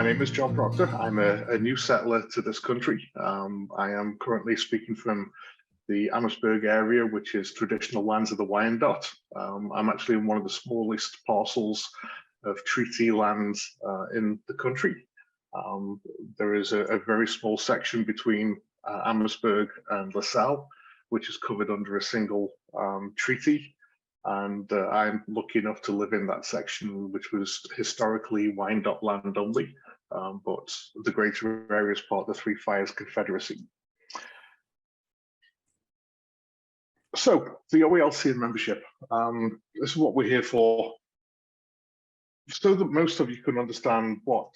My name is John Proctor. I'm a new settler to this country. I am currently speaking from the Amherstburg area, which is traditional lands of the Wyandotte. I'm actually in one of the smallest parcels of treaty lands in the country. There is a very small section between Amherstburg and LaSalle, which is covered under a single treaty. And I'm lucky enough to live in that section, which was historically Wyandotte land only, but the greater area is part of the Three Fires Confederacy. So the OELC and membership, this is what we're here for, so that most of you can understand what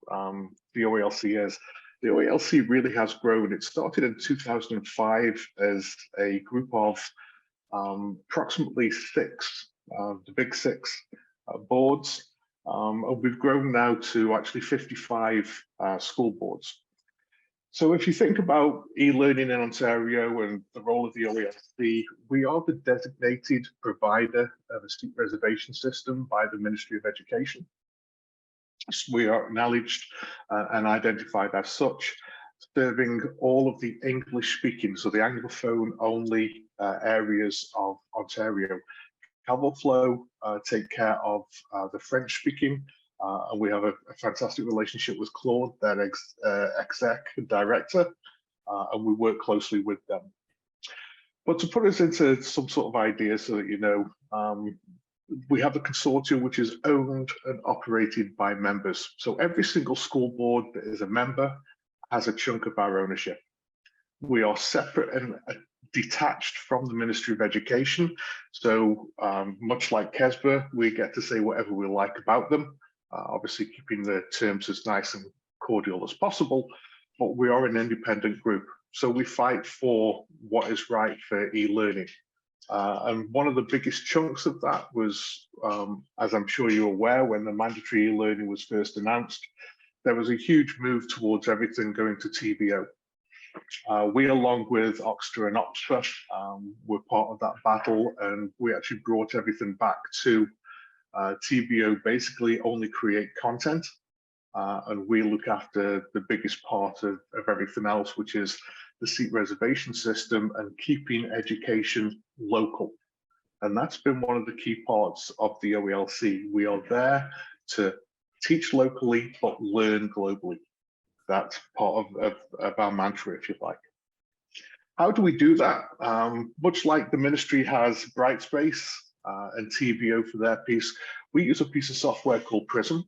the OELC is. The OELC really has grown. It started in 2005 as a group of approximately six, the big six boards. And we've grown now to actually 55 school boards. So if you think about e-learning in Ontario and the role of the OELC, we are the designated provider of a seat reservation system by the Ministry of Education. We are acknowledged and identified as such, serving all of the English speaking, so the Anglophone only areas of Ontario. Calvoflow take care of the French speaking, and we have a fantastic relationship with Claude, their exec director, and we work closely with them. But to put us into some sort of idea so that you know, we have the Consortium, which is owned and operated by members. So every single school board that is a member has a chunk of our ownership. We are separate and detached from the Ministry of Education. So much like CESBA, we get to say whatever we like about them, obviously keeping the terms as nice and cordial as possible, but we are an independent group. So we fight for what is right for e-learning. And one of the biggest chunks of that was, as I'm sure you're aware, when the mandatory e-learning was first announced, there was a huge move towards everything going to TBO. We, along with Oxford and Oxford, were part of that battle, and we actually brought everything back to TBO, basically only create content, and we look after the biggest part of everything else, which is the seat reservation system and keeping education local. And that's been one of the key parts of the OELC. We are there to teach locally, but learn globally. That's part of our mantra, if you like. How do we do that? Much like the ministry has Brightspace and TBO for their piece, we use a piece of software called Prism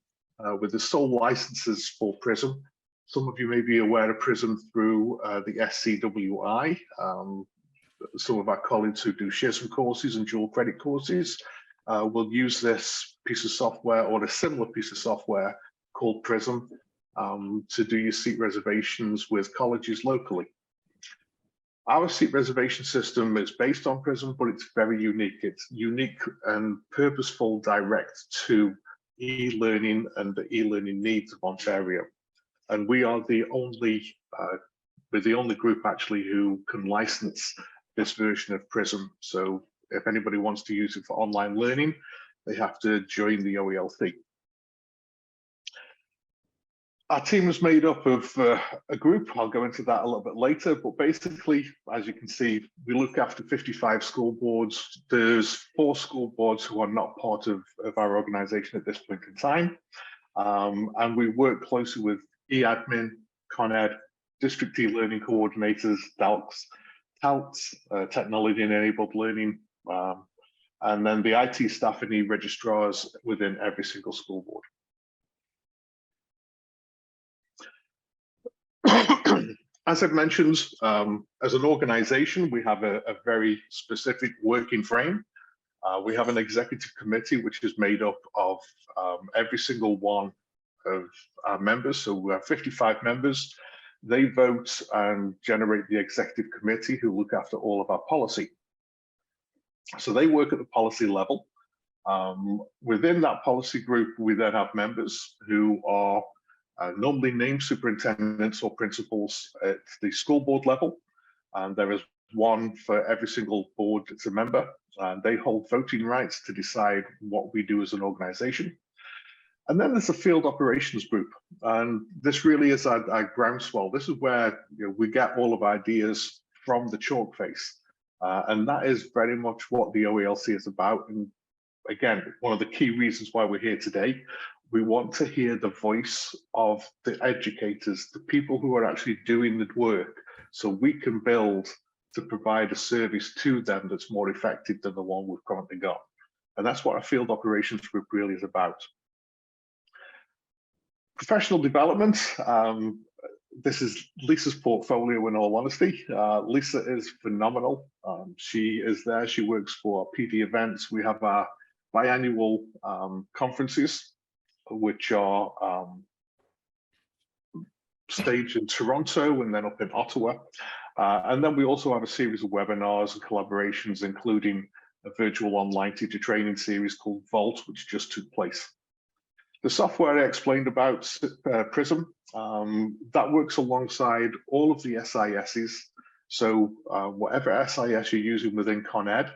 with the sole licenses for Prism. Some of you may be aware of Prism through the SCWI. Some of our colleagues who do SHISM courses and dual credit courses will use this piece of software or a similar piece of software called Prism to do your seat reservations with colleges locally. Our seat reservation system is based on Prism, but it's very unique. It's unique and purposeful, direct to e-learning and the e-learning needs of Ontario. And we are the only, we're the only group actually who can license this version of Prism. So if anybody wants to use it for online learning, they have to join the OELC. Our team is made up of a group. I'll go into that a little bit later, but basically, as you can see, we look after 55 school boards. There's 4 school boards who are not part of our organization at this point in time. And we work closely with eAdmin, ConEd, district e-learning coordinators, DALCs, TALTs, technology-enabled learning, and then the IT staff and e-registrars within every single school board. As I've mentioned, as an organization, we have a very specific working frame. We have an executive committee, which is made up of every single one of our members. So we have 55 members. They vote and generate the executive committee who look after all of our policy. So they work at the policy level. Within that policy group, we then have members who are normally named superintendents or principals at the school board level. And there is one for every single board that's a member. And they hold voting rights to decide what we do as an organization. And then there's a field operations group, and this really is our groundswell. This is where we get all of our ideas from the chalk face, and that is very much what the OELC is about. And again, one of the key reasons why we're here today, we want to hear the voice of the educators, the people who are actually doing the work, so we can build to provide a service to them that's more effective than the one we've currently got. And that's what our field operations group really is about. Professional development. This is Lisa's portfolio, in all honesty. Lisa is phenomenal. She is there. She works for PD events. We have our biannual conferences, which are staged in Toronto and then up in Ottawa. And then we also have a series of webinars and collaborations, including a virtual online teacher training series called Vault, which just took place. The software I explained about, Prism, that works alongside all of the SISs. So whatever SIS you're using within Con Ed,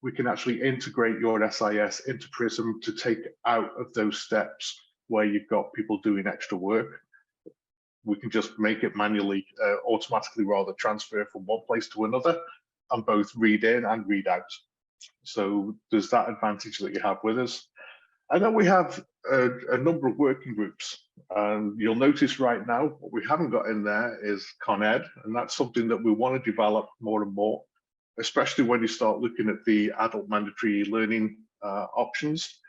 we can actually integrate your SIS into Prism to take out of those steps where you've got people doing extra work. We can just make it manually, automatically rather, transfer from one place to another and both read in and read out. So there's that advantage that you have with us. And then we have a number of working groups. And you'll notice right now, what we haven't got in there is Con Ed, and that's something that we want to develop more and more, especially when you start looking at the adult mandatory learning options,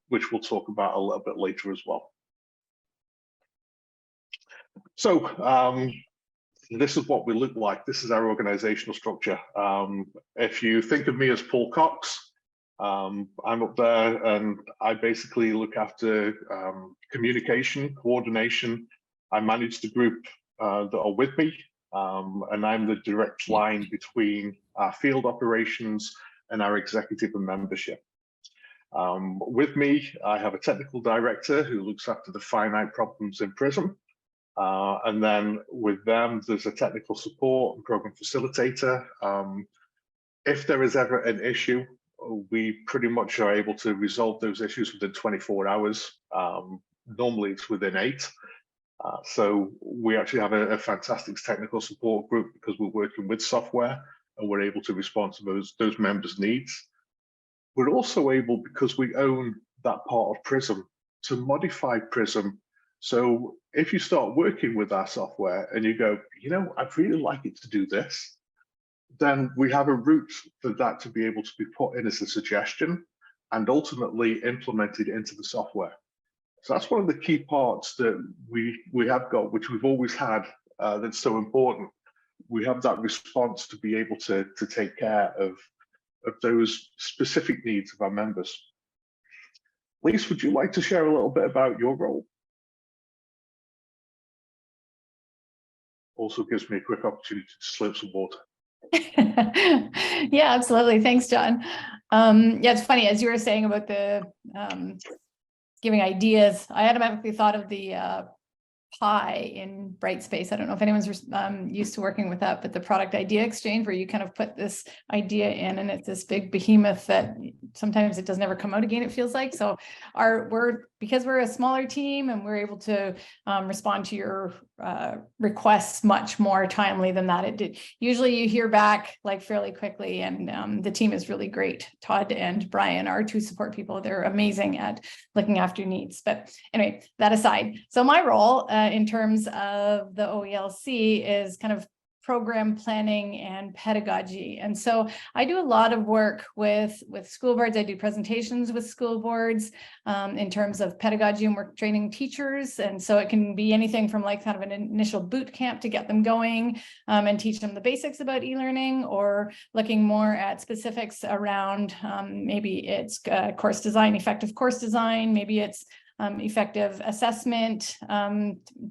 which we'll talk about a little bit later as well. So this is what we look like. This is our organizational structure. If you think of me as Paul Cox, I'm up there and I basically look after communication, coordination. I manage the group that are with me, and I'm the direct line between our field operations and our executive and membership. With me, I have a technical director who looks after the finite problems in Prism. And then with them, there's a technical support and program facilitator. If there is ever an issue, we pretty much are able to resolve those issues within 24 hours. Normally it's within 8. So we actually have a fantastic technical support group because we're working with software and we're able to respond to those members' needs. We're also able, because we own that part of Prism, to modify Prism. So if you start working with our software and you go, I'd really like it to do this, then we have a route for that to be able to be put in as a suggestion and ultimately implemented into the software. So that's one of the key parts that we have got, which we've always had, that's so important. We have that response to be able to take care of those specific needs of our members. Lise, would you like to share a little bit about your role? Also gives me a quick opportunity to slurp some water. Yeah, absolutely. Thanks, John. Yeah, it's funny, as you were saying about the giving ideas, I automatically thought of the pie in Brightspace. I don't know if anyone's used to working with that, but the product idea exchange, where you kind of put this idea in and it's this big behemoth that sometimes it doesn't ever come out again, it feels like. So because we're a smaller team and we're able to respond to your requests much more timely than that. It did. Usually you hear back like fairly quickly, and the team is really great. Todd and Brian are 2 support people. They're amazing at looking after needs. But anyway, that aside, so my role in terms of the OELC is kind of program planning and pedagogy. And so I do a lot of work with school boards. I do presentations with school boards in terms of pedagogy, and we're training teachers. And so it can be anything from like kind of an initial boot camp to get them going and teach them the basics about e-learning, or looking more at specifics around maybe it's course design, effective course design, maybe it's effective assessment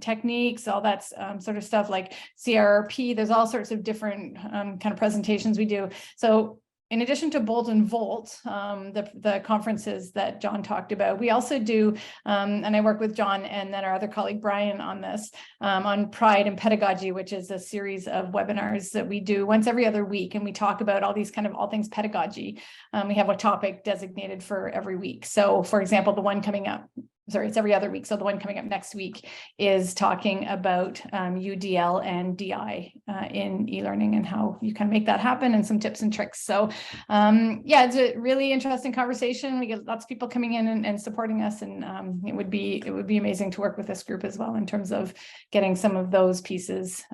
techniques, all that sort of stuff, like CRRP. There's all sorts of different kind of presentations we do. So in addition to Bolt and Volt, the conferences that John talked about, we also do, and I work with John and then our other colleague Brian on this, on Pride and Pedagogy, which is a series of webinars that we do once every other week. And we talk about all these kind of all things pedagogy. We have a topic designated for every week. So for example, the one coming up sorry, it's every other week. So the one coming up next week is talking about UDL and DI in e-learning and how you can make that happen and some tips and tricks. So yeah, it's a really interesting conversation. We get lots of people coming in and supporting us, and it would be amazing to work with this group as well in terms of getting some of those pieces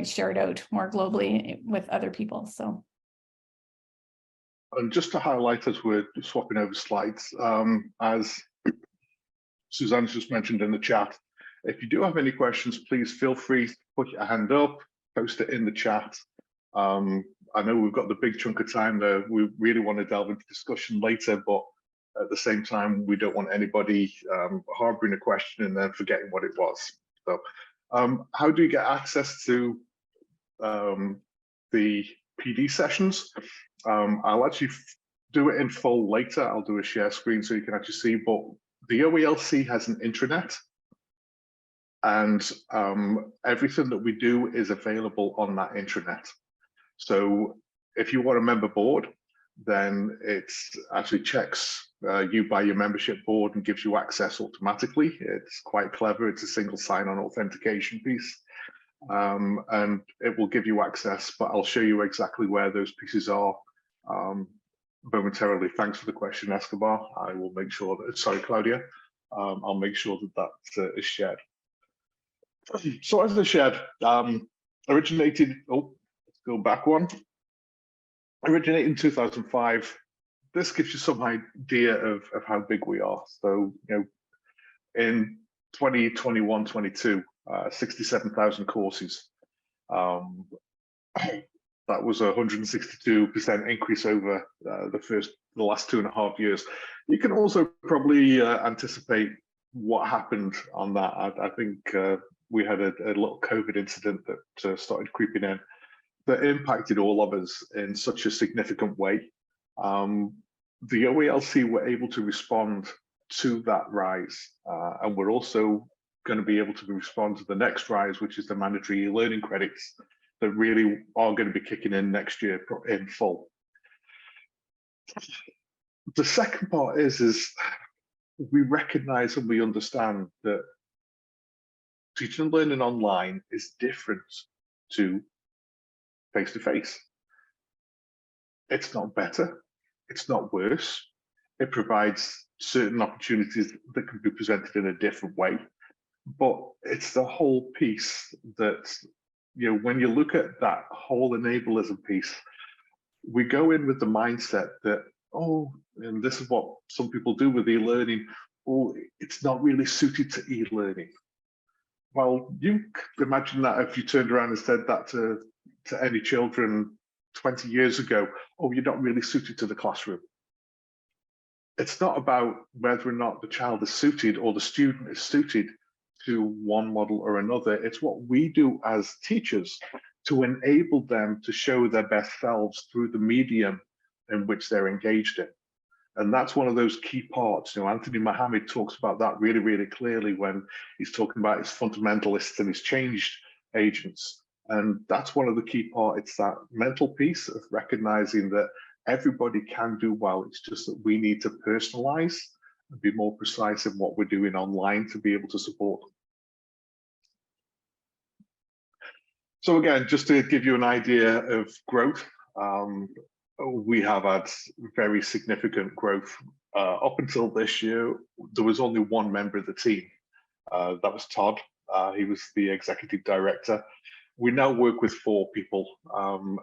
shared out more globally with other people. So. And just to highlight, as we're swapping over slides, as Suzanne just mentioned in the chat, if you do have any questions, please feel free to put your hand up, post it in the chat. I know we've got the big chunk of time there. We really want to delve into discussion later, but at the same time, we don't want anybody harboring a question and then forgetting what it was. So how do you get access to the PD sessions? I'll actually do it in full later. I'll do a share screen so you can actually see, but the OELC has an intranet, and everything that we do is available on that intranet. So if you want a member board, then it actually checks you by your membership board and gives you access automatically. It's quite clever. It's a single sign-on authentication piece. And it will give you access, but I'll show you exactly where those pieces are momentarily. Thanks for the question, Escobar. I will make sure that, sorry, Claudia, I'll make sure that that is shared. So as I shared, originated, oh, let's go back one. Originated in 2005. This gives you some idea of how big we are. So, you know, in 2021-22, 67,000 courses. That was a 162% increase over the last 2.5 years. You can also probably anticipate what happened on that. I think we had a little COVID incident that started creeping in that impacted all of us in such a significant way. The OELC were able to respond to that rise, and we're also going to be able to respond to the next rise, which is the mandatory e-learning credits that really are going to be kicking in next year in full. The second part is we recognize and we understand that teaching and learning online is different to face-to-face. It's not better, it's not worse. It provides certain opportunities that can be presented in a different way. But it's the whole piece that, you know, when you look at that whole enableism piece, we go in with the mindset that, oh, and this is what some people do with e-learning, oh, it's not really suited to e-learning. Well, you imagine that if you turned around and said that to any children 20 years ago, oh, you're not really suited to the classroom. It's not about whether or not the child is suited or the student is suited to one model or another. It's what we do as teachers to enable them to show their best selves through the medium in which they're engaged in. And that's one of those key parts. You know, Anthony Mohammed talks about that really, really clearly when he's talking about his fundamentalists and his changed agents. And that's one of the key parts. It's that mental piece of recognizing that everybody can do well. It's just that we need to personalize and be more precise in what we're doing online to be able to support. So again, just to give you an idea of growth, we have had very significant growth. Up until this year, there was only one member of the team. That was Todd. He was the executive director. We now work with 4 people,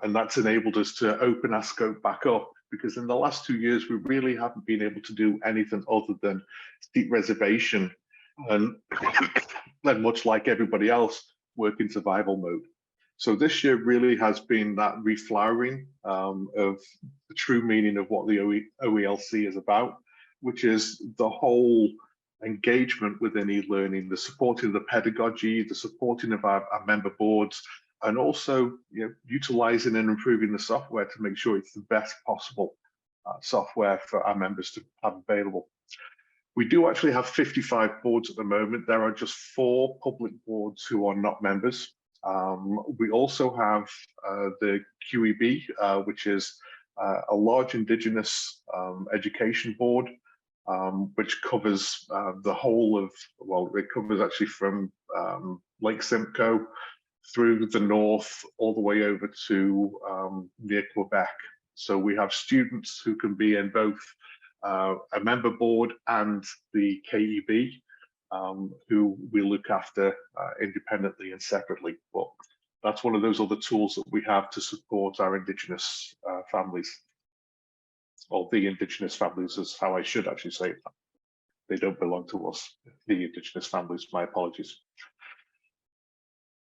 and that's enabled us to open our scope back up, because in the last 2 years, we really haven't been able to do anything other than seat reservation and then, much like everybody else, work in survival mode. So this year really has been that reflowering of the true meaning of what the OELC is about, which is the whole engagement within e-learning, the supporting of the pedagogy, the supporting of our member boards, and also, you know, utilizing and improving the software to make sure it's the best possible software for our members to have available. We do actually have 55 boards at the moment. There are just 4 public boards who are not members. We also have the QEB, which is a large Indigenous education board. which covers the whole of, well, it covers actually from Lake Simcoe through the north, all the way over to near Quebec. So we have students who can be in both a member board and the KEB, who we look after independently and separately. But that's one of those other tools that we have to support our Indigenous families, or the Indigenous families is how I should actually say that. They don't belong to us, the Indigenous families, my apologies.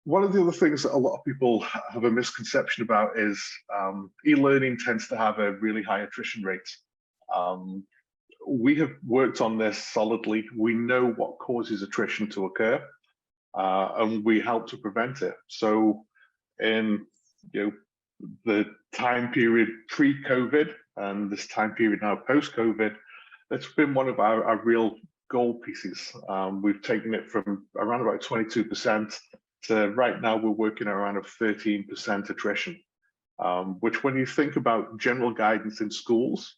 One of the other things that a lot of people have a misconception about is e-learning tends to have a really high attrition rate. We have worked on this solidly. We know what causes attrition to occur, and we help to prevent it. So in the time period pre-COVID and this time period now post-COVID, it's been one of our real goal pieces. We've taken it from around about 22% to right now we're working around a 13% attrition, which when you think about general guidance in schools,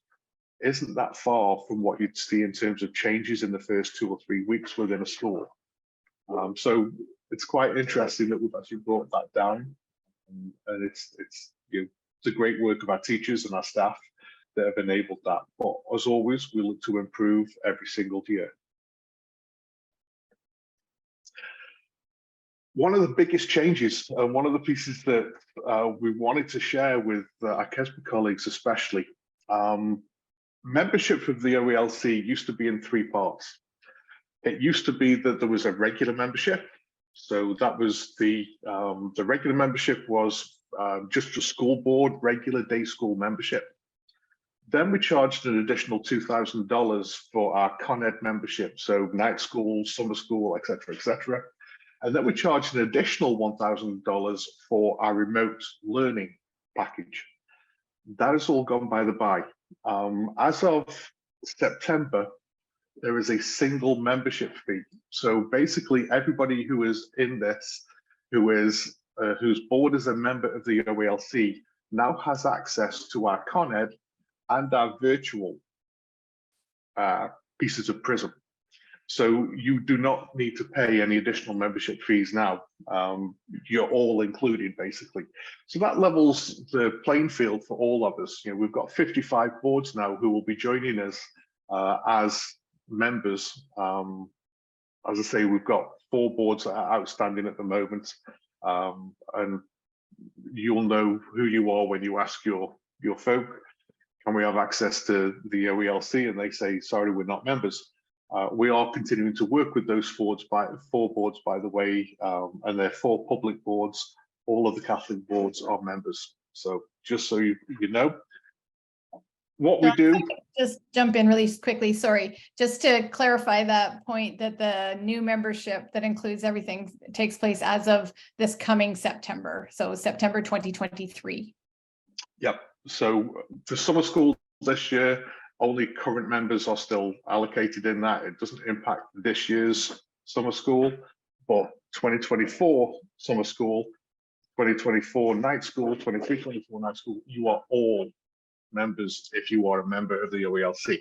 isn't that far from what you'd see in terms of changes in the first 2 or 3 weeks within a school. So it's quite interesting that we've actually brought that down, and it's the great work of our teachers and our staff that have enabled that. But as always, we look to improve every single year. One of the biggest changes, and one of the pieces that we wanted to share with our CESBA colleagues especially, membership of the OELC used to be in 3 parts. It used to be that there was a regular membership. So that was the regular membership was just a school board, regular day school membership. Then we charged an additional $2,000 for our ConEd membership. So night school, summer school, et cetera, et cetera. And then we charged an additional $1,000 for our remote learning package. That has all gone by the by. As of September, there is a single membership fee. So basically everybody who is in this, whose board is a member of the OELC, now has access to our ConEd and our virtual pieces of PRISM. So you do not need to pay any additional membership fees now. You're all included basically. So that levels the playing field for all of us. We've got 55 boards now who will be joining us as members. As I say, we've got 4 boards that are outstanding at the moment, and you'll know who you are when you ask your folk, can we have access to the OELC? And they say, sorry, we're not members. We are continuing to work with those 4 boards, by the way, and they're 4 public boards. All of the Catholic boards are members. So just so you know, what we do. Just jump in really quickly, sorry. Just to clarify that point, that the new membership that includes everything takes place as of this coming September. So September 2023. Yep. So for summer school this year, only current members are still allocated in that. It doesn't impact this year's summer school, but 2024 summer school, 2024 night school, 23-24 night school, you are all members if you are a member of the OELC.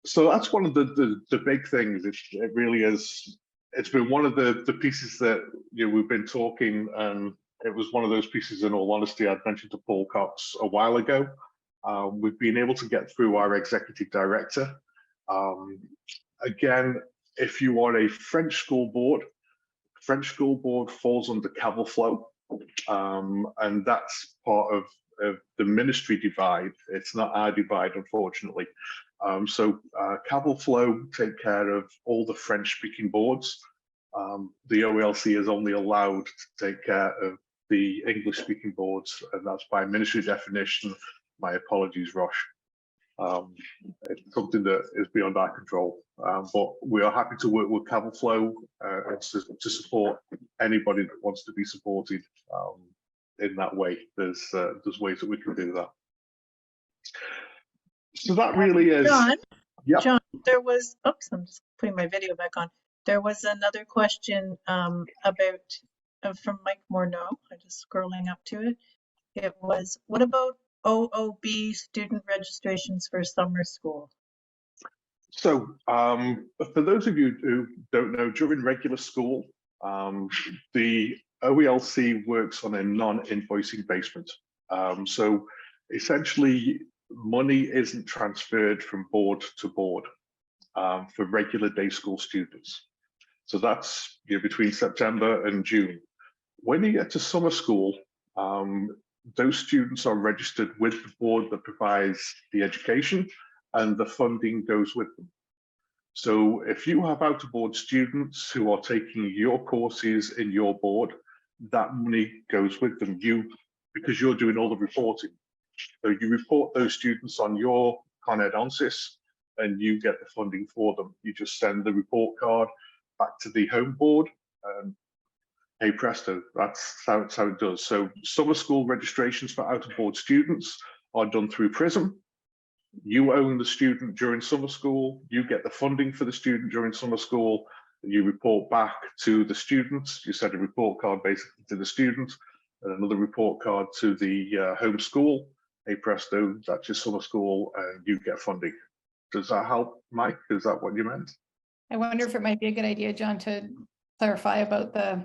So that's one of the big things. It really is. It's been one of the pieces that we've been talking, and it was one of those pieces, in all honesty, I'd mentioned to Paul Cox a while ago. We've been able to get through our executive director. Again, if you are a French school board falls under Cavalflow, and that's part of the ministry divide. It's not our divide, unfortunately. So Cavalflow take care of all the French-speaking boards. The OELC is only allowed to take care of the English-speaking boards, and that's by ministry definition. My apologies, Rosh. It's something that is beyond our control, but we are happy to work with Cavalflow to support anybody that wants to be supported in that way. There's ways that we can do that. So that really is. John, yep. John, there was, oops, I'm just putting my video back on. There was another question about from Mike Morneau. I'm just scrolling up to it. It was, what about OOB student registrations for summer school? So for those of you who don't know, during regular school, the OELC works on a non-invoicing basement. So essentially, money isn't transferred from board to board for regular day school students. So that's between September and June. When you get to summer school, those students are registered with the board that provides the education, and the funding goes with them. So if you have out-of-board students who are taking your courses in your board, that money goes with them, because you're doing all the reporting. So you report those students on your Con Ed ONSYS, and you get the funding for them. You just send the report card back to the home board, and hey presto, that's how it does. So summer school registrations for out-of-board students are done through PRISM. You own the student during summer school, you get the funding for the student during summer school, you report back to the students, you send a report card basically to the student, and another report card to the home school. Hey presto, that's your summer school, and you get funding. Does that help, Mike? Is that what you meant? I wonder if it might be a good idea, John, to clarify about the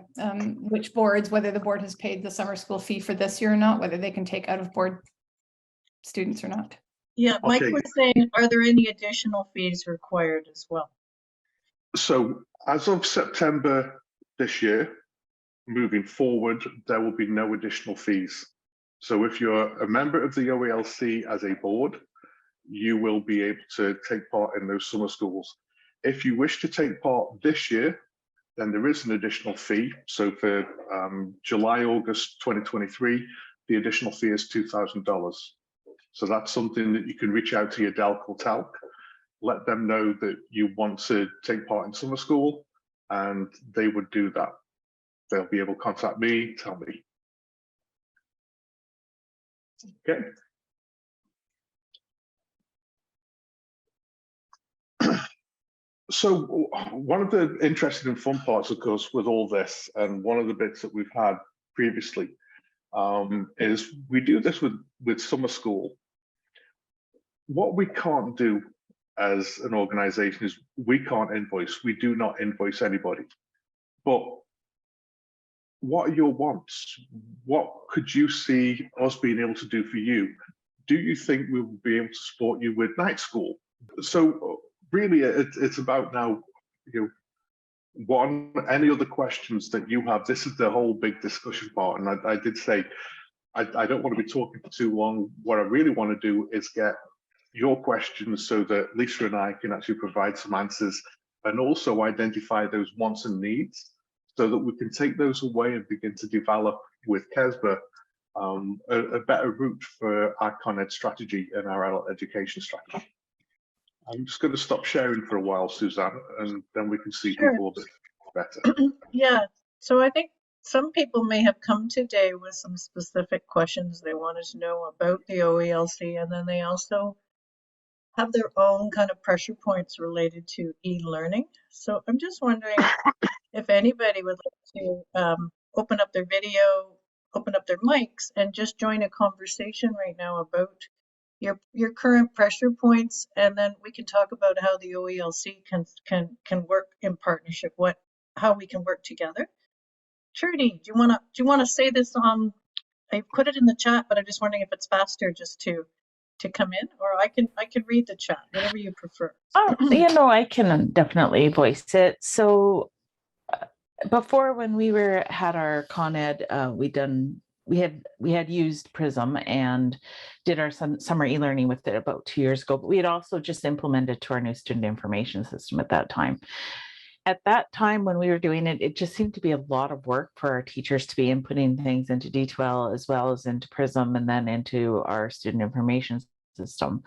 which boards, whether the board has paid the summer school fee for this year or not, whether they can take out of board students or not. Yeah, Mike Okay. was saying, are there any additional fees required as well? So as of September this year, moving forward, there will be no additional fees. So if you're a member of the OELC as a board, you will be able to take part in those summer schools. If you wish to take part this year, then there is an additional fee. So for July, August 2023, the additional fee is $2,000. So that's something that you can reach out to your DELC or TELC, let them know that you want to take part in summer school, and they would do that. They'll be able to contact me, tell me. Okay. So one of the interesting and fun parts, of course, with all this, and one of the bits that we've had previously, is we do this with summer school. What we can't do as an organization is we can't invoice. We do not invoice anybody. But what are your wants? What could you see us being able to do for you? Do you think we will be able to support you with night school? So really, it's about now, any other questions that you have. This is the whole big discussion part. And I did say, I don't want to be talking for too long. What I really want to do is get your questions so that Lisa and I can actually provide some answers, and also identify those wants and needs so that we can take those away and begin to develop with CESBA a better route for our Con Ed strategy and our adult education strategy. I'm just going to stop sharing for a while, Suzanne, and then we can see people a bit better. Yeah, so I think some people may have come today with some specific questions they wanted to know about the OELC, and then they also have their own kind of pressure points related to e-learning. So I'm just wondering if anybody would like to open up their video, open up their mics, and just join a conversation right now about your current pressure points, and then we can talk about how the OELC can work in partnership, how we can work together. Trudy, do you wanna say this on? I put it in the chat, but I'm just wondering if it's faster just to come in, or I can read the chat, whatever you prefer. Oh, I can definitely voice it. So before, when we had our Con Ed, we had used PRISM and did our summer e-learning with it about 2 years ago, but we had also just implemented to our new student information system at that time. At that time, when we were doing it, it just seemed to be a lot of work for our teachers to be inputting things into D2L as well as into PRISM and then into our student information system.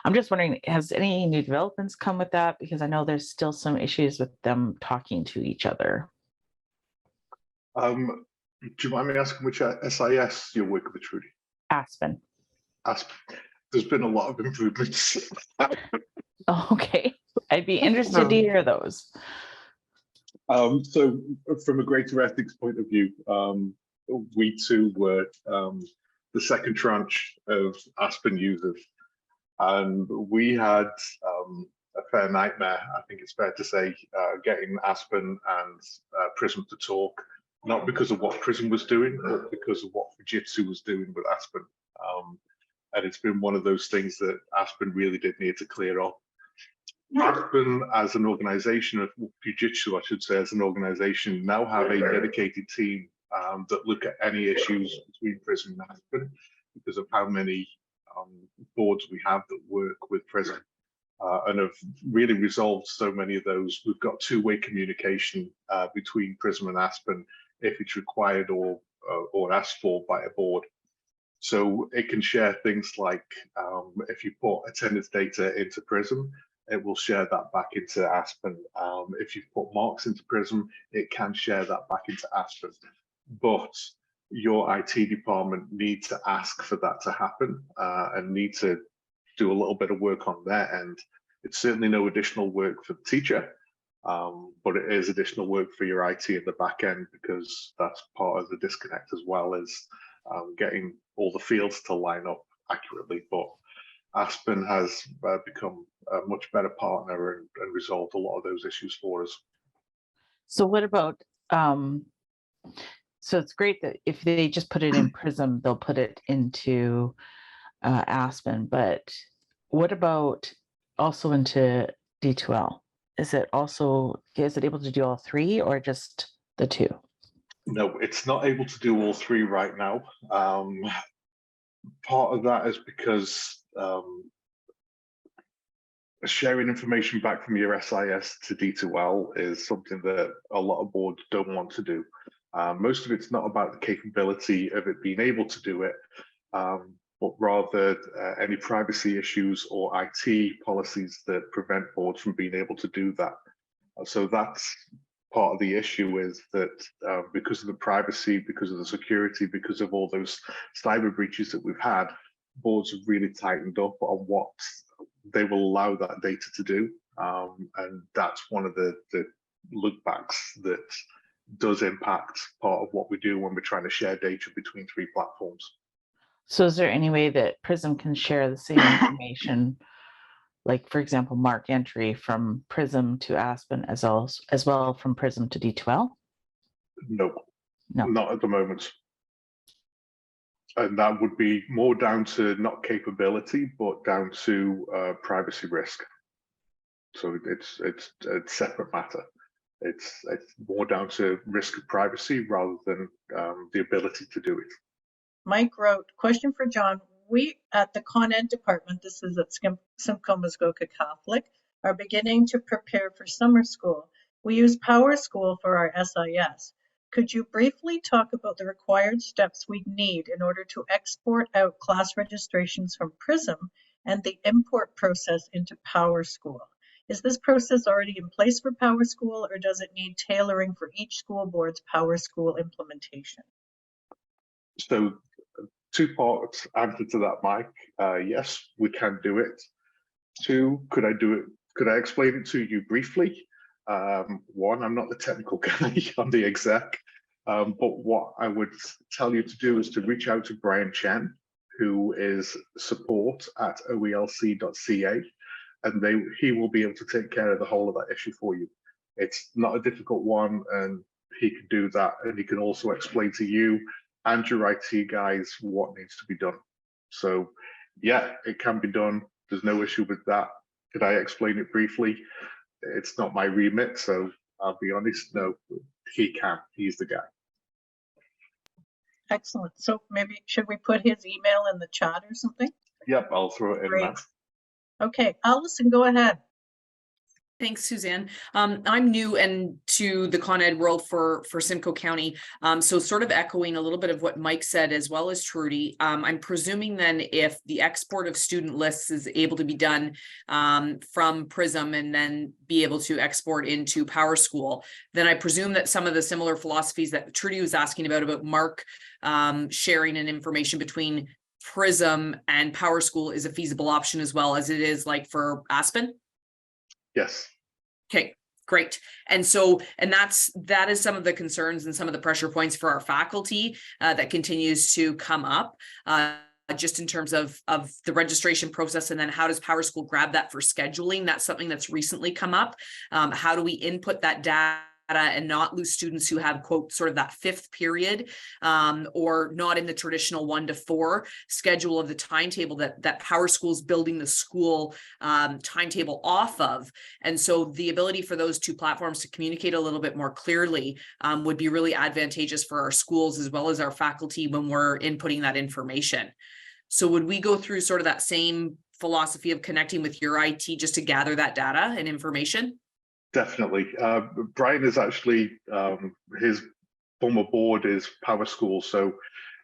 I'm just wondering, has any new developments come with that? Because I know there's still some issues with them talking to each other. Do you mind me asking which SIS you're working with, Trudy? Aspen. Aspen. There's been a lot of improvements. Okay, I'd be interested to hear those. So from a greater ethics point of view, we too were the second tranche of Aspen users, and we had a fair nightmare. I think it's fair to say, getting Aspen and Prism to talk, not because of what Prism was doing, but because of what Fujitsu was doing with Aspen. And it's been one of those things that Aspen really did need to clear up. Aspen as an organization, Fujitsu, I should say, as an organization, now have a dedicated team that look at any issues between Prism and Aspen because of how many boards we have that work with Prism and have really resolved so many of those. We've got two-way communication between Prism and Aspen if it's required or asked for by a board. So it can share things like if you put attendance data into Prism, it will share that back into Aspen. If you put marks into Prism, it can share that back into Aspen. But your IT department need to ask for that to happen and need to do a little bit of work on their end. It's certainly no additional work for the teacher, but it is additional work for your IT in the back end because that's part of the disconnect as well as getting all the fields to line up accurately. But Aspen has become a much better partner and resolved a lot of those issues for us. So what about, so it's great that if they just put it in Prism, they'll put it into Aspen, but what about also into D2L? Is it able to do all three or just the two? No, it's not able to do all three right now. Part of that is because sharing information back from your SIS to D2L is something that a lot of boards don't want to do. Most of it's not about the capability of it being able to do it, but rather any privacy issues or IT policies that prevent boards from being able to do that. So that's part of the issue, is that because of the privacy, because of the security, because of all those cyber breaches that we've had, boards have really tightened up on what they will allow that data to do. And that's one of the look backs that does impact part of what we do when we're trying to share data between three platforms. So is there any way that Prism can share the same information, like for example, mark entry from Prism to Aspen as well from Prism to D2L? No, no, not at the moment. And that would be more down to not capability, but down to privacy risk. So it's a separate matter. It's more down to risk of privacy rather than the ability to do it. Mike wrote, question for John. We at the Con Ed department, this is at Simcoe Muskoka Catholic, are beginning to prepare for summer school. We use Power School for our SIS. Could you briefly talk about the required steps we need in order to export out class registrations from Prism and the import process into Power School? Is this process already in place for Power School, or does it need tailoring for each school board's Power School implementation? So, two parts answer to that, Mike. Yes, we can do it. Two, could I do it? Could I explain it to you briefly? One, I'm not the technical guy, I'm the exec. But what I would tell you to do is to reach out to Brian Chen, who is support at oelc.ca, and he will be able to take care of the whole of that issue for you. It's not a difficult one, and he can do that, and he can also explain to you and your IT guys what needs to be done. So yeah, it can be done. There's no issue with that. Could I explain it briefly? It's not my remit, so I'll be honest, no, he can. He's the guy. Excellent. So maybe should we put his email in the chat or something? Yep, I'll throw it in Great. now. Okay, Allison, go ahead. Thanks, Suzanne. I'm new and to the Con Ed world for Simcoe County. So sort of echoing a little bit of what Mike said, as well as Trudy. I'm presuming then if the export of student lists is able to be done from Prism and then be able to export into Power School, then I presume that some of the similar philosophies that Trudy was asking about Mark sharing and information between Prism and Power School is a feasible option as well as it is like for Aspen? Yes. Okay, great. And so, that is some of the concerns and some of the pressure points for our faculty that continues to come up. just in terms of the registration process, and then how does PowerSchool grab that for scheduling? That's something that's recently come up. How do we input that data and not lose students who have, quote, sort of that fifth period, or not in the traditional 1 to 4 schedule of the timetable that PowerSchool is building the school timetable off of. And so the ability for those two platforms to communicate a little bit more clearly would be really advantageous for our schools as well as our faculty when we're inputting that information. So would we go through sort of that same philosophy of connecting with your IT just to gather that data and information? Definitely. Brian is actually, his former board is PowerSchool, so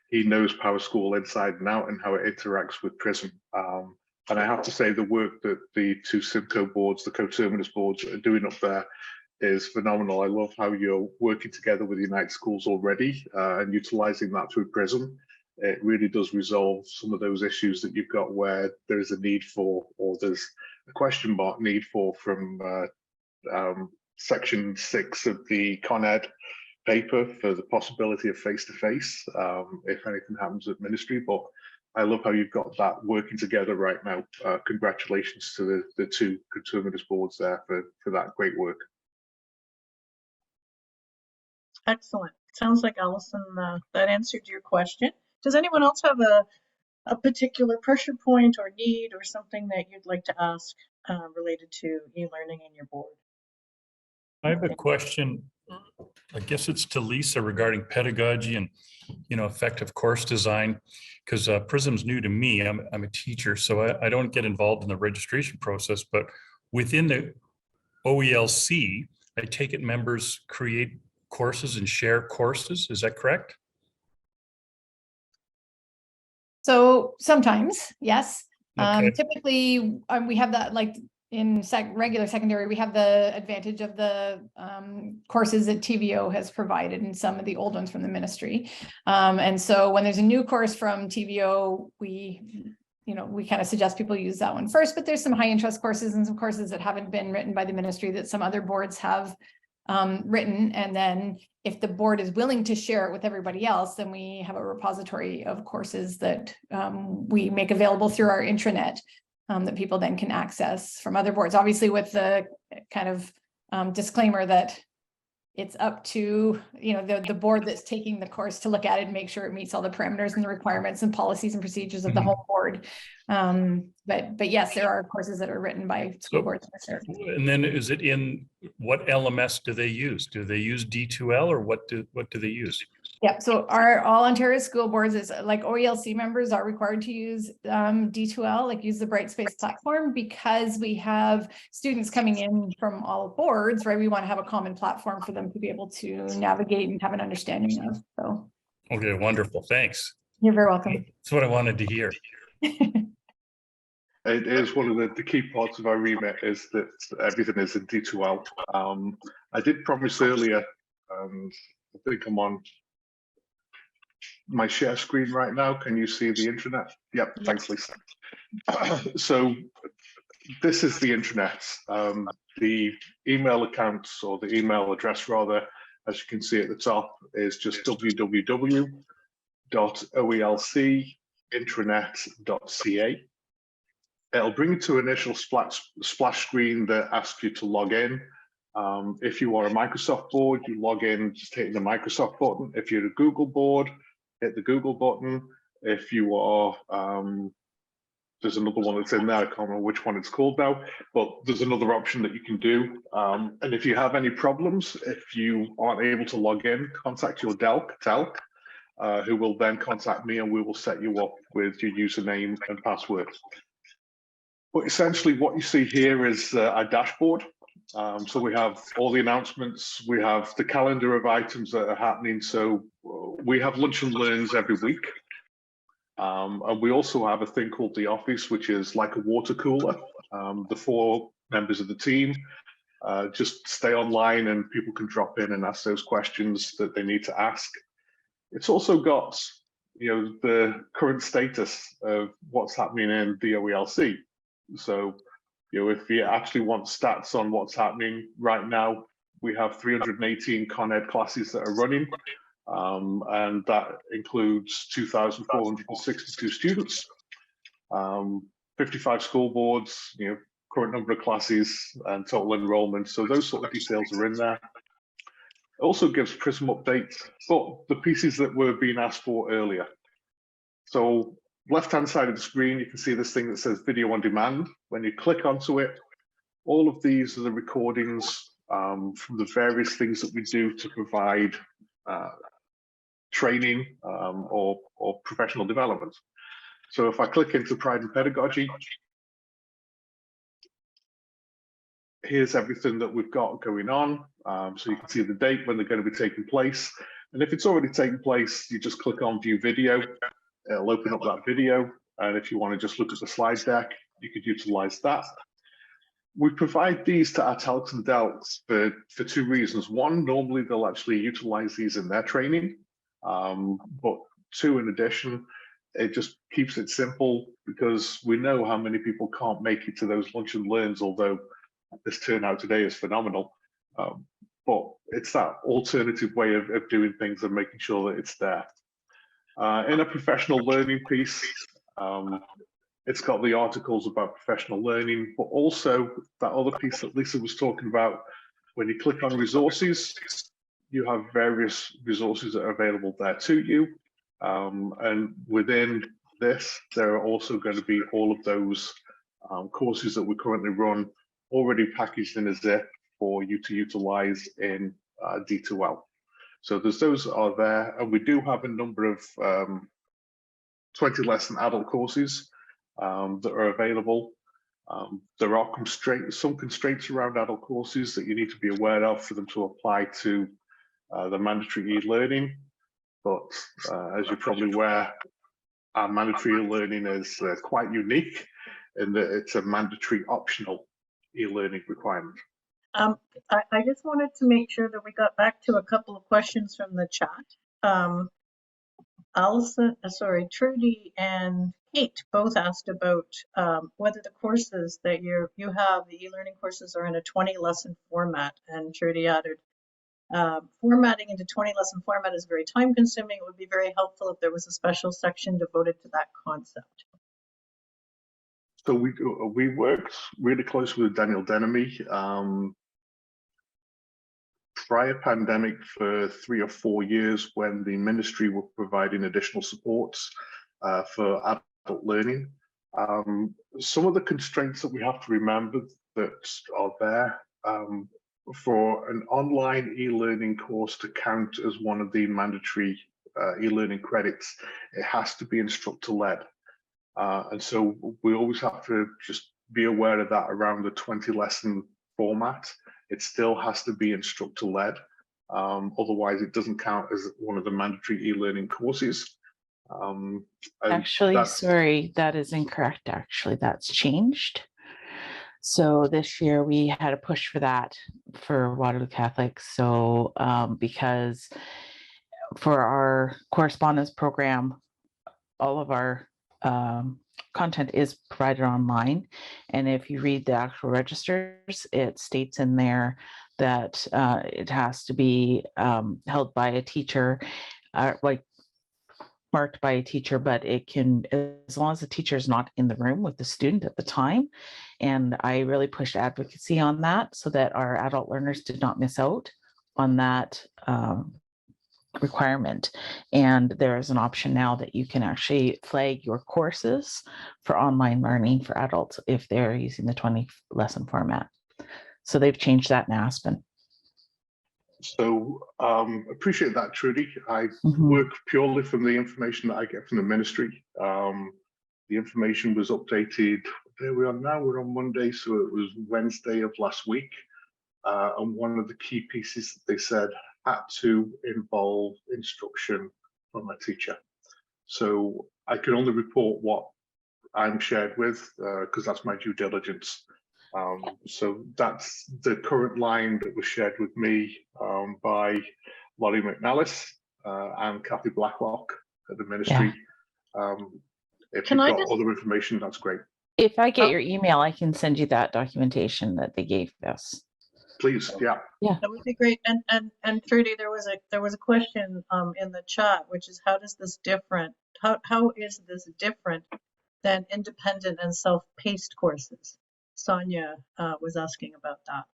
he knows PowerSchool inside and out and how it interacts with Prism. And I have to say the work that the two Simcoe boards, the coterminous boards, are doing up there is phenomenal. I love how you're working together with Unite Schools already and utilizing that through Prism. It really does resolve some of those issues that you've got where there is a need for, or there's a question mark need for from section 6 of the ConEd paper for the possibility of face-to-face if anything happens at ministry. But I love how you've got that working together right now. Congratulations to the two coterminous boards there for that great work. Excellent. Sounds like, Allison, that answered your question. Does anyone else have a particular pressure point or need or something that you'd like to ask related to e-learning in your board? I have a question. I guess it's to Lisa regarding pedagogy and, effective course design, because Prism's new to me. I'm a teacher, so I don't get involved in the registration process, but within the OELC, I take it members create courses and share courses. Is that correct? So sometimes, yes. Okay. Typically, we have that, like in regular secondary, we have the advantage of the courses that TVO has provided and some of the old ones from the ministry. And so when there's a new course from TVO, we kind of suggest people use that one first, but there's some high interest courses and some courses that haven't been written by the ministry that some other boards have written. And then if the board is willing to share it with everybody else, then we have a repository of courses that we make available through our intranet that people then can access from other boards, obviously with the kind of disclaimer that it's up to the board that's taking the course to look at it and make sure it meets all the parameters and the requirements and policies and procedures of the whole board. But yes, there are courses that are written by school boards. And then is it in what LMS do they use? Do they use D2L or what do they use? Yeah, so all Ontario school boards is like OELC members are required to use D2L, like use the Brightspace platform, because we have students coming in from all boards, right? We want to have a common platform for them to be able to navigate and have an understanding of. So. Okay, wonderful. Thanks. You're very welcome. That's what I wanted to hear. It is one of the key parts of our remit is that everything is in D2L. I did promise earlier, and I think I'm on my share screen right now. Can you see the intranet? Yep, thanks, Lisa. So this is the intranet. The email accounts, or the email address rather, as you can see at the top, is just www.oelcintranet.ca. It'll bring you to an initial splash screen that asks you to log in. If you are a Microsoft board, you log in just hitting the Microsoft button. If you're a Google board, hit the Google button. If you are, there's another one that's in there, I can't remember which one it's called now, but there's another option that you can do. And if you have any problems, if you aren't able to log in, contact your TELC, who will then contact me and we will set you up with your username and password. But essentially what you see here is our dashboard. So we have all the announcements, we have the calendar of items that are happening. So we have lunch and learns every week. And we also have a thing called the office, which is like a water cooler. The 4 members of the team just stay online and people can drop in and ask those questions that they need to ask. It's also got, the current status of what's happening in the OELC. So, if you actually want stats on what's happening right now, we have 318 ConEd classes that are running. and that includes 2,462 students, 55 school boards, current number of classes and total enrollment. So those sort of details are in there. It also gives Prism updates, but the pieces that were being asked for earlier. So left-hand side of the screen, you can see this thing that says video on demand. When you click onto it, all of these are the recordings from the various things that we do to provide training or professional development. So if I click into Pride and Pedagogy, here's everything that we've got going on. So you can see the date when they're going to be taking place. And if it's already taken place, you just click on View Video. It'll open up that video. And if you want to just look at the slide deck, you could utilize that. We provide these to our talcs and delts for two reasons. One, normally they'll actually utilize these in their training. But two, in addition, it just keeps it simple because we know how many people can't make it to those lunch and learns, although this turnout today is phenomenal. But it's that alternative way of doing things and making sure that it's there. In a professional learning piece, it's got the articles about professional learning, but also that other piece that Lisa was talking about. When you click on resources, you have various resources that are available there to you. And within this, there are also going to be all of those courses that we currently run already packaged in a zip for you to utilize in D2L. So those are there, and we do have a number of 20 lesson adult courses that are available. There are some constraints around adult courses that you need to be aware of for them to apply to the mandatory e-learning. But as you're probably aware, our mandatory e-learning is quite unique in that it's a mandatory optional e-learning requirement. I just wanted to make sure that we got back to a couple of questions from the chat. Trudy and Kate both asked about whether the courses that you have, the e-learning courses, are in a 20-lesson format. And Trudy added, formatting into 20-lesson format is very time-consuming. It would be very helpful if there was a special section devoted to that concept. So we worked really closely with Daniel Denemy prior pandemic for 3 or 4 years when the ministry were providing additional supports for adult learning. Some of the constraints that we have to remember that are there for an online e-learning course to count as one of the mandatory e-learning credits, it has to be instructor-led. And so we always have to just be aware of that around the 20-lesson format. It still has to be instructor-led. Otherwise, it doesn't count as one of the mandatory e-learning courses. Actually, sorry, that is incorrect. Actually, that's changed. So this year we had a push for that for Waterloo Catholic. So because for our correspondence program, all of our content is provided online. And if you read the actual registers, it states in there that it has to be held by a teacher, like marked by a teacher, but it can, as long as the teacher is not in the room with the student at the time. And I really pushed advocacy on that so that our adult learners did not miss out on that requirement. And there is an option now that you can actually flag your courses for online learning for adults if they're using the 20-lesson format. So they've changed that in Aspen. So appreciate that, Trudy. I work purely from the information that I get from the ministry. The information was updated. There we are now, we're on Monday, so it was Wednesday of last week. And one of the key pieces that they said had to involve instruction from a teacher. So I can only report what I'm shared with, because that's my due diligence. So that's the current line that was shared with me by Laurie McNallis and Kathy Blacklock at the ministry. If you've got other information, that's great. If I get your email, I can send you that documentation that they gave us. please. Yeah. That would be great. And Trudy, there was a question in the chat, which is how is this different than independent and self-paced courses? Sonia was asking about that.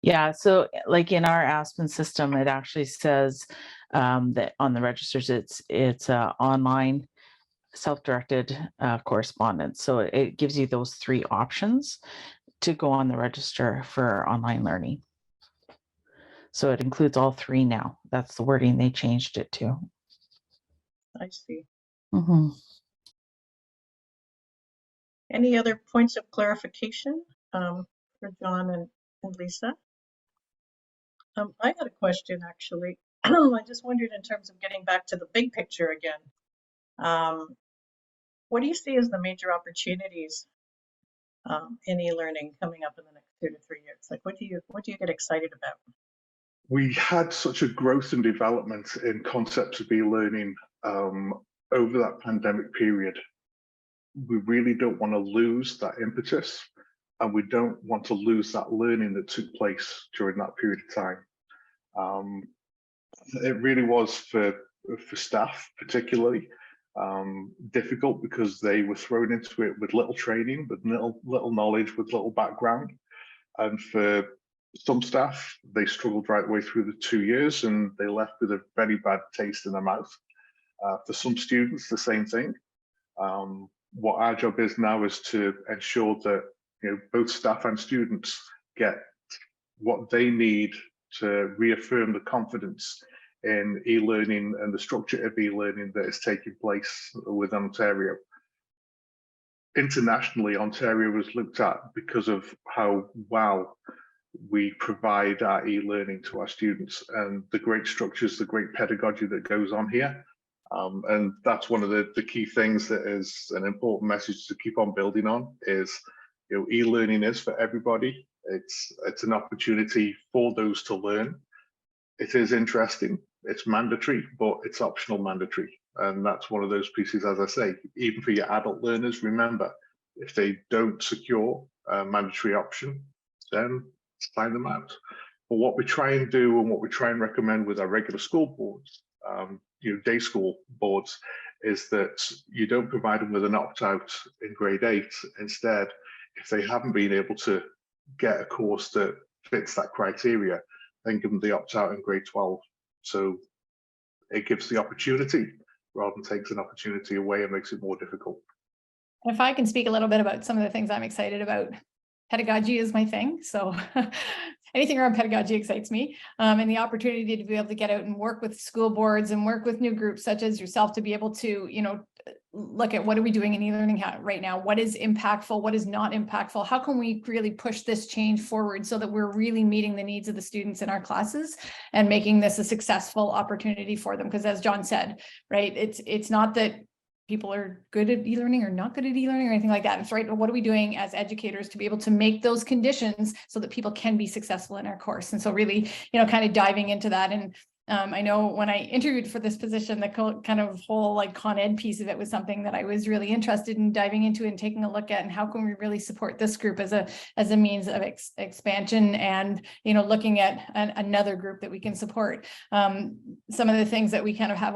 Yeah, so like in our Aspen system, it actually says that on the registers, it's online self-directed correspondence. So it gives you those 3 options to go on the register for online learning. So it includes all 3 now. That's the wording they changed it to. I see. Mm-hmm. Any other points of clarification for John and Lisa? I had a question actually. I just wondered in terms of getting back to the big picture again. What do you see as the major opportunities in e-learning coming up in the next 2 to 3 years? Like, what do you get excited about? We had such a growth and development in concepts of e-learning over that pandemic period. We really don't want to lose that impetus, and we don't want to lose that learning that took place during that period of time. It really was for staff particularly difficult, because they were thrown into it with little training, with little knowledge, with little background. And for some staff, they struggled right the way through the 2 years, and they left with a very bad taste in their mouth. For some students, the same thing. What our job is now is to ensure that both staff and students get what they need to reaffirm the confidence in e-learning and the structure of e-learning that is taking place within Ontario. Internationally, Ontario was looked at because of how well we provide our e-learning to our students, and the great structures, the great pedagogy that goes on here. And that's one of the key things that is an important message to keep on building on is, e-learning is for everybody. It's an opportunity for those to learn. It is interesting, it's mandatory, but it's optional mandatory. And that's one of those pieces, as I say, even for your adult learners, remember, if they don't secure a mandatory option, then sign them out. But what we try and do, and what we try and recommend with our regular school boards, day school boards, is that you don't provide them with an opt-out in grade 8. Instead, if they haven't been able to get a course that fits that criteria, then give them the opt-out in grade 12. So it gives the opportunity rather than takes an opportunity away and makes it more difficult. If I can speak a little bit about some of the things I'm excited about, pedagogy is my thing. So anything around pedagogy excites me. And the opportunity to be able to get out and work with school boards and work with new groups such as yourself to be able to, look at what are we doing in e-learning right now? What is impactful? What is not impactful? How can we really push this change forward so that we're really meeting the needs of the students in our classes and making this a successful opportunity for them? Because as John said, right, it's not that people are good at e-learning or not good at e-learning or anything like that. It's right. What are we doing as educators to be able to make those conditions so that people can be successful in our course? And so really, kind of diving into that. And I know when I interviewed for this position, the kind of whole like Con Ed piece of it was something that I was really interested in diving into and taking a look at, and how can we really support this group as a means of expansion, and looking at another group that we can support. Some of the things that we kind of have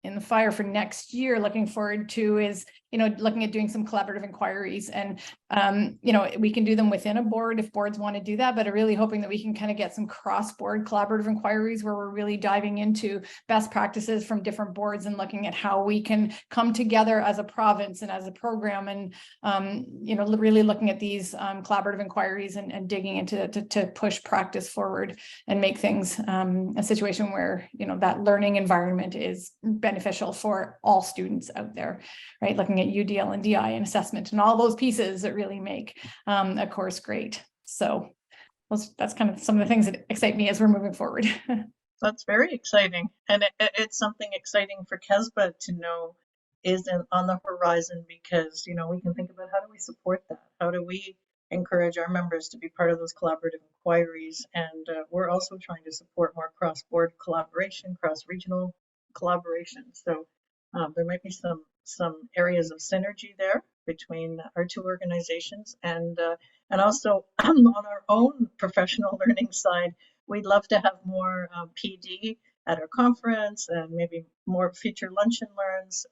in the fire for next year, looking forward to, is looking at doing some collaborative inquiries, and we can do them within a board if boards want to do that, but I'm really hoping that we can kind of get some cross-board collaborative inquiries where we're really diving into best practices from different boards and looking at how we can come together as a province and as a program, and really looking at these collaborative inquiries and digging into to push practice forward and make things a situation where that learning environment is beneficial for all students out there, right? Looking at UDL and DI and assessment and all those pieces that really make a course great. So that's kind of some of the things that excite me as we're moving forward. That's very exciting. And it's something exciting for CESBA to know is on the horizon, because, we can think about how do we support that? How do we encourage our members to be part of those collaborative inquiries? And we're also trying to support more cross-board collaboration, cross-regional collaboration. So there might be some areas of synergy there between our two organizations, and And also on our own professional learning side, we'd love to have more PD at our conference and maybe more future lunch and learns.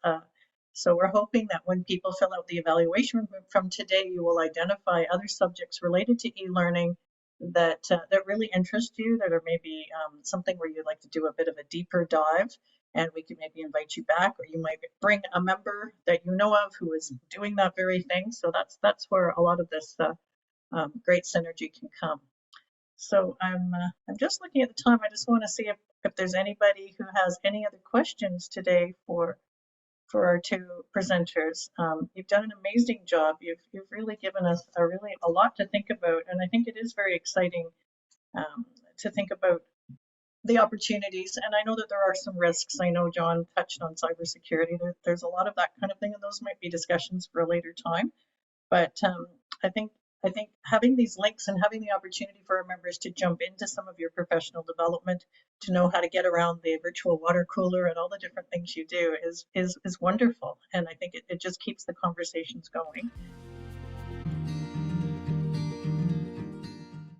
So we're hoping that when people fill out the evaluation from today, you will identify other subjects related to e-learning that really interest you, that are maybe something where you'd like to do a bit of a deeper dive, and we can maybe invite you back, or you might bring a member that you know of who is doing that very thing. So that's where a lot of this great synergy can come. So I'm just looking at the time. I just want to see if there's anybody who has any other questions today for our two presenters. You've done an amazing job. You've really given us a lot to think about, and I think it is very exciting to think about the opportunities. And I know that there are some risks. I know John touched on cybersecurity. There's a lot of that kind of thing, and those might be discussions for a later time. But I think having these links and having the opportunity for our members to jump into some of your professional development, to know how to get around the virtual water cooler and all the different things you do is wonderful. And I think it just keeps the conversations going.